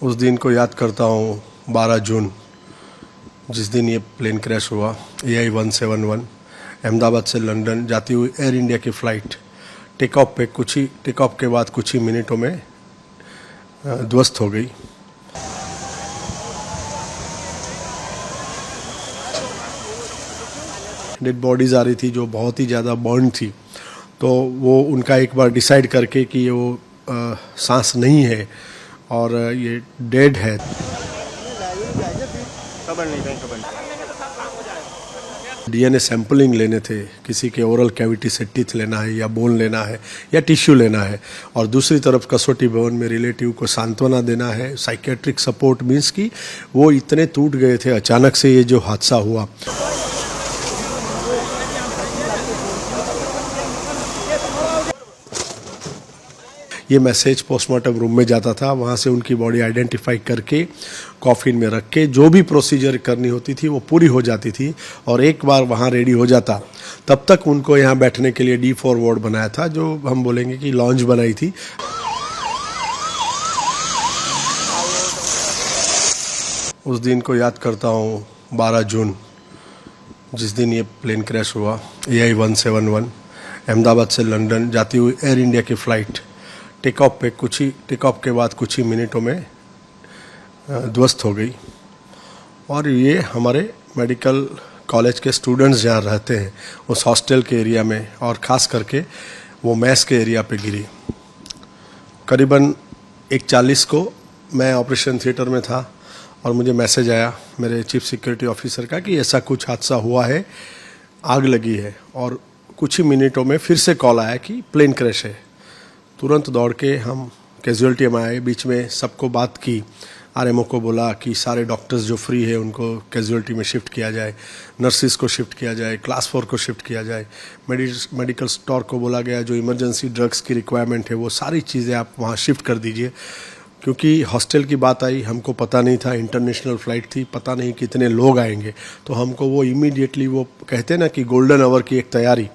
उस दिन को याद करता हूँ 12 जून, जिस दिन ये प्लेन क्रैश हुआ। AI-171 अहमदाबाद से लंदन जाती हुई एयर इंडिया की फ़्लाइट टेक ऑफ के बाद कुछ ही मिनटों में ध्वस्त हो गई। डेड बॉडीज़ आ रही थी जो बहुत ही ज़्यादा बर्न थी, तो वो उनका एक बार डिसाइड करके कि ये वो सांस नहीं है और ये डेड है। DNA सैंपलिंग लेने थे, किसी के ओरल कैविटी से टीथ लेना है या बोन लेना है या टिश्यू लेना है, और दूसरी तरफ कसौटी भवन में रिलेटिव को सांत्वना देना है। साइकेट्रिक सपोर्ट मीन्स कि वो इतने टूट गए थे अचानक से ये जो हादसा हुआ। ये मैसेज पोस्टमार्टम रूम में जाता था, वहाँ से उनकी बॉडी आइडेंटिफाई करके कॉफिन में रख के जो भी प्रोसीजर करनी होती थी वो पूरी हो जाती थी। और एक बार वहाँ रेडी हो जाता तब तक उनको यहाँ बैठने के लिए D4 वार्ड बनाया था, जो हम बोलेंगे कि लॉन्ज बनाई थी। उस दिन को याद करता हूँ 12 जून, जिस दिन ये प्लेन क्रैश हुआ। AI-171 अहमदाबाद से लंदन जाती हुई एयर इंडिया की फ़्लाइट टेक ऑफ के बाद कुछ ही मिनटों में ध्वस्त हो गई। और ये हमारे मेडिकल कॉलेज के स्टूडेंट्स जहाँ रहते हैं उस हॉस्टल के एरिया में, और ख़ास करके वो मैस के एरिया पे गिरी। करीबन 1:40 को मैं ऑपरेशन थिएटर में था और मुझे मैसेज आया मेरे चीफ सिक्योरिटी ऑफिसर का कि ऐसा कुछ हादसा हुआ है, आग लगी है। और कुछ ही मिनटों में फिर से कॉल आया कि प्लेन क्रैश है। तुरंत दौड़ के हम कैजुअल्टी में आए, बीच में सबको बात की, RMO को बोला कि सारे डॉक्टर्स जो फ्री है उनको कैजुअल्टी में शिफ्ट किया जाए, नर्सिस को शिफ्ट किया जाए, क्लास 4 को शिफ्ट किया जाए। मेडिकल स्टोर को बोला गया जो इमरजेंसी ड्रग्स की रिक्वायरमेंट है वो सारी चीज़ें आप वहाँ शिफ्ट कर दीजिए। क्योंकि हॉस्टल की बात आई, हमको पता नहीं था, इंटरनेशनल फ़्लाइट थी, पता नहीं कितने लोग आएंगे, तो हमको वो इमीडिएटली वो कहते हैं ना कि गोल्डन आवर की एक तैयारी,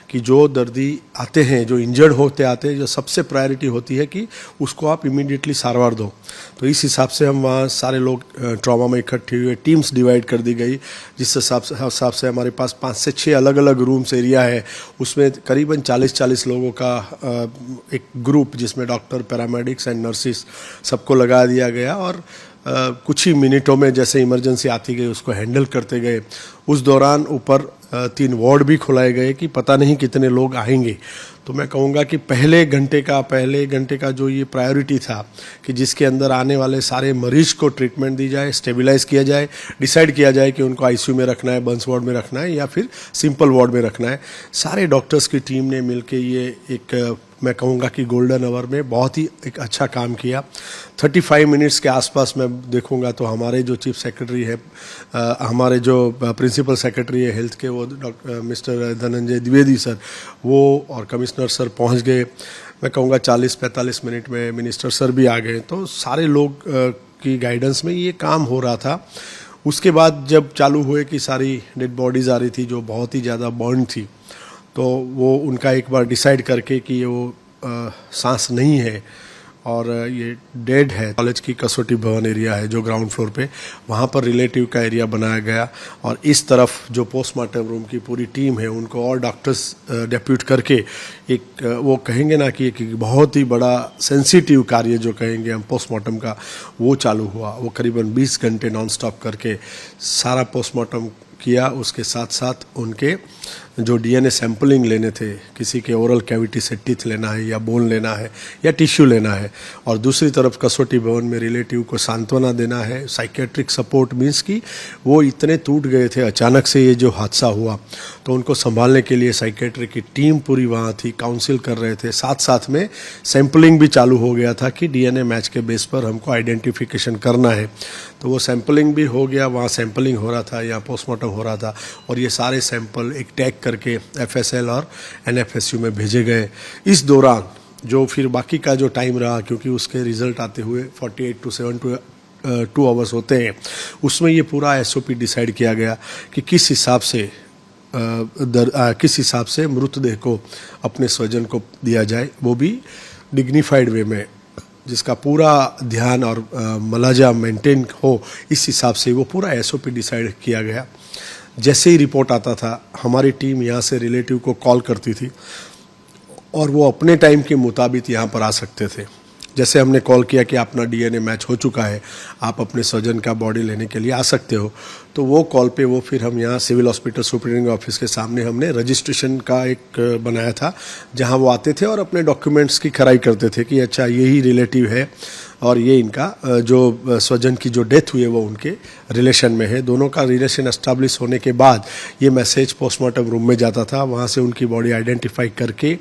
कि जो दर्दी आते हैं, जो इंजर्ड होते आते हैं, जो सबसे प्रायोरिटी होती है कि उसको आप इमीडिएटली सारवार दो। तो इस हिसाब से हम वहाँ सारे लोग ट्रॉमा में इकट्ठे हुए, टीम्स डिवाइड कर दी गई, जिस हिसाब से हमारे पास 5 से 6 अलग अलग रूम्स एरिया है। उसमें करीबन 40 लोगों का एक ग्रुप, जिसमें डॉक्टर, पैरामेडिक्स एंड नर्सिस सबको लगा दिया गया। और कुछ ही मिनटों में जैसे इमरजेंसी आती गई उसको हैंडल करते गए। उस दौरान ऊपर 3 वार्ड भी खुलाए गए कि पता नहीं कितने लोग आएंगे। तो मैं कहूँगा कि पहले घंटे का जो ये प्रायोरिटी था कि जिसके अंदर आने वाले सारे मरीज को ट्रीटमेंट दी जाए, स्टेबलाइज किया जाए, डिसाइड किया जाए कि उनको ICU में रखना है, बर्न्स वार्ड में रखना है या फिर सिंपल वार्ड में रखना है। सारे डॉक्टर्स की टीम ने मिलकर ये एक, मैं कहूँगा कि गोल्डन आवर में बहुत ही एक अच्छा काम किया। 35 मिनट्स के आसपास मैं देखूँगा तो हमारे जो चीफ सेक्रेटरी है, हमारे जो प्रिंसिपल सेक्रेटरी है हेल्थ के, वो doctor mister Dhananjay Dwivedi sir, वो और कमिश्नर सर पहुँच गए। मैं कहूँगा 40-45 मिनट में मिनिस्टर सर भी आ गए। तो सारे लोग की गाइडेंस में ये काम हो रहा था। उसके बाद जब चालू हुए कि सारी डेड बॉडीज़ आ रही थी जो बहुत ही ज़्यादा बर्न थी, तो वो उनका एक बार डिसाइड करके कि ये वो सांस नहीं है और ये डेड है। कॉलेज की कसौटी भवन एरिया है जो ग्राउंड फ्लोर पे, वहाँ पर रिलेटिव का एरिया बनाया गया। और इस तरफ जो पोस्टमार्टम रूम की पूरी टीम है उनको और डॉक्टर्स डेप्यूट करके एक, वो कहेंगे ना कि एक बहुत ही बड़ा सेंसिटिव कार्य जो कहेंगे हम पोस्टमार्टम का, वो चालू हुआ। वो करीबन 20 घंटे नॉन स्टॉप करके सारा पोस्टमार्टम किया। उसके साथ साथ उनके जो DNA सैंपलिंग लेने थे, किसी के ओरल कैविटी से टीथ लेना है या बोन लेना है या टिश्यू लेना है, और दूसरी तरफ कसौटी भवन में रिलेटिव को सांत्वना देना है। साइकेट्रिक सपोर्ट मीन्स कि वो इतने टूट गए थे अचानक से ये जो हादसा हुआ, तो उनको संभालने के लिए साइकेट्रिक की टीम पूरी वहाँ थी, काउंसिल कर रहे थे। साथ साथ में सैंपलिंग भी चालू हो गया था कि DNA मैच के बेस पर हमको आइडेंटिफिकेशन करना है। तो वो सैंपलिंग भी हो गया, वहाँ सैंपलिंग हो रहा था, यहाँ पोस्टमार्टम हो रहा था, और ये सारे सैंपल एक टैग करके FSL और NFSU में भेजे गए। इस दौरान जो फिर बाकी का जो टाइम रहा, क्योंकि उसके रिजल्ट आते हुए 48 to 72 आवर्स होते हैं, उसमें ये पूरा SOP डिसाइड किया गया कि किस हिसाब से मृतदेह को अपने स्वजन को दिया जाए, वो भी डिग्निफाइड वे में, जिसका पूरा ध्यान और मलाजा मेंटेन हो, इस हिसाब से वो पूरा एसओपी डिसाइड किया गया। जैसे ही रिपोर्ट आता था हमारी टीम यहाँ से रिलेटिव को कॉल करती थी और वो अपने टाइम के मुताबिक यहाँ पर आ सकते थे। जैसे हमने कॉल किया कि अपना डीएनए मैच हो चुका है, आप अपने स्वजन का बॉडी लेने के लिए आ सकते हो, तो वो कॉल पे वो फिर हम यहाँ सिविल हॉस्पिटल सुप्रिंटेंडिंग ऑफिस के सामने हमने रजिस्ट्रेशन का एक बनाया था, जहाँ वो आते थे और अपने डॉक्यूमेंट्स की खराई करते थे कि अच्छा यही रिलेटिव है और ये इनका जो स्वजन की जो डेथ हुई है वो उनके रिलेशन में है। दोनों का रिलेशन एस्टैब्लिश होने के बाद ये मैसेज पोस्टमार्टम रूम में जाता था, वहाँ से उनकी बॉडी आइडेंटिफाई करके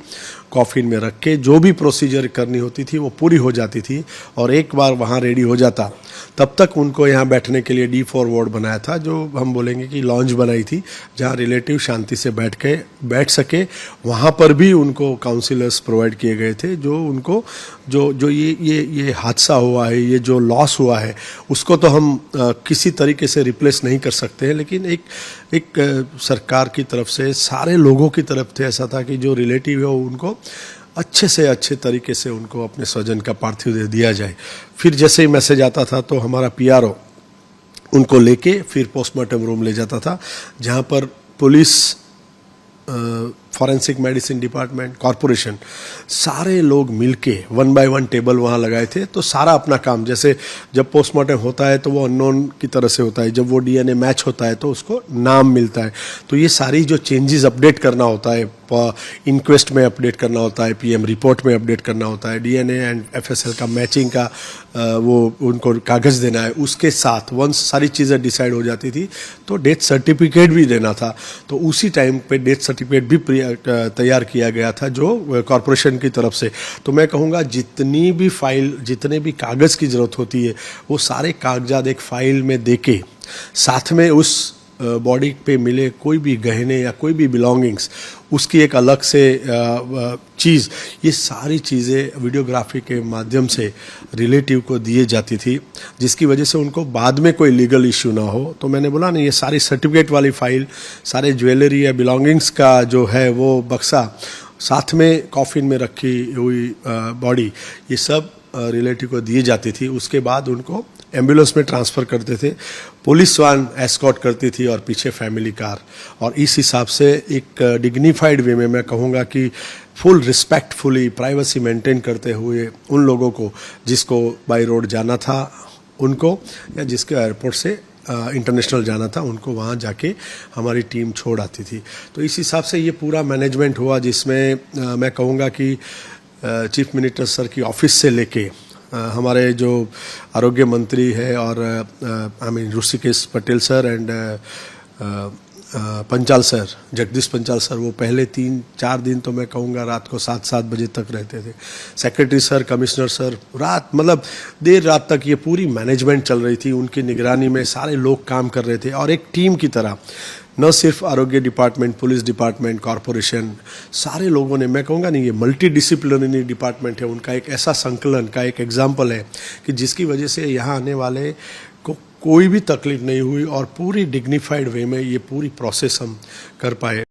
कॉफिन में रख के जो भी प्रोसीजर करनी होती थी वो पूरी हो जाती थी। और एक बार वहाँ रेडी हो जाता तब तक उनको यहाँ बैठने के लिए D4 वार्ड बनाया था, जो हम बोलेंगे कि लॉन्ज बनाई थी, जहाँ रिलेटिव शांति से बैठ सके। वहाँ पर भी उनको काउंसिलर्स प्रोवाइड किए गए थे, जो उनको जो ये हादसा हुआ है, ये जो लॉस हुआ है, उसको तो हम किसी तरीके से रिप्लेस नहीं कर सकते हैं, लेकिन एक सरकार की तरफ से सारे लोगों की तरफ से ऐसा था कि जो रिलेटिव है उनको अच्छे से अच्छे तरीके से उनको अपने स्वजन का पार्थिव दे दिया जाए। फिर जैसे ही मैसेज आता था तो हमारा PRO उनको लेके फिर पोस्टमार्टम रूम ले जाता था, जहाँ पर police, forensic medicine department, corporation, सारे लोग मिलके 1 बाय 1 टेबल वहाँ लगाए थे। तो सारा अपना काम, जैसे जब पोस्टमार्टम होता है तो वो अननोन की तरह से होता है, जब वो डीएनए मैच होता है तो उसको नाम मिलता है। तो ये सारी जो चेंजेस अपडेट करना होता है, इंक्वेस्ट में अपडेट करना होता है, PM रिपोर्ट में अपडेट करना होता है, डीएनए एंड FSL का मैचिंग का वो उनको कागज़ देना है, उसके साथ वंस सारी चीज़ें डिसाइड हो जाती थी तो डेथ सर्टिफिकेट भी देना था। तो उसी टाइम पे डेथ सर्टिफिकेट भी तैयार किया गया था जो कॉरपोरेशन की तरफ से। तो मैं कहूँगा जितनी भी फाइल, जितने भी कागज़ की ज़रूरत होती है वो सारे कागजात एक फ़ाइल में देके, साथ में उस बॉडी पे मिले कोई भी गहने या कोई भी बिलोंगिंग्स, उसकी एक अलग से चीज़, ये सारी चीज़ें वीडियोग्राफी के माध्यम से रिलेटिव को दिए जाती थी, जिसकी वजह से उनको बाद में कोई लीगल इश्यू ना हो। तो मैंने बोला ना, ये सारी सर्टिफिकेट वाली फाइल, सारे ज्वेलरी या बिलोंगिंग्स का जो है वो बक्सा, साथ में कॉफिन में रखी हुई बॉडी, ये सब रिलेटिव को दिए जाती थी। उसके बाद उनको एम्बुलेंस में ट्रांसफ़र करते थे, पुलिस वान एस्कॉर्ट करती थी और पीछे फैमिली कार। और इस हिसाब से एक डिग्निफाइड वे में मैं कहूँगा कि फुल रिस्पेक्टफुली प्राइवेसी मेंटेन करते हुए उन लोगों को जिसको बाई रोड जाना था उनको, या जिसके एयरपोर्ट से इंटरनेशनल जाना था उनको, वहाँ जाके हमारी टीम छोड़ आती थी। तो इस हिसाब से ये पूरा मैनेजमेंट हुआ, जिसमें मैं कहूँगा कि चीफ मिनिस्टर सर की ऑफिस से लेके हमारे जो आरोग्य मंत्री है और Rishikesh Patel sir and Panchal sir, Jagdish Panchal sir, वो पहले 3-4 दिन तो मैं कहूँगा रात को 7-7 बजे तक रहते थे। सेक्रेटरी सर, कमिश्नर सर, रात मतलब देर रात तक ये पूरी मैनेजमेंट चल रही थी, उनकी निगरानी में सारे लोग काम कर रहे थे। और एक टीम की तरह, न सिर्फ आरोग्य डिपार्टमेंट, पुलिस डिपार्टमेंट, कॉरपोरेशन, सारे लोगों ने, मैं कहूँगा नहीं, ये मल्टी डिसिप्लिनरी डिपार्टमेंट है, उनका एक ऐसा संकलन का एक एग्जाम्पल है कि जिसकी वजह से यहाँ आने वाले को कोई भी तकलीफ नहीं हुई और पूरी डिग्निफाइड वे में ये पूरी प्रोसेस हम कर पाए।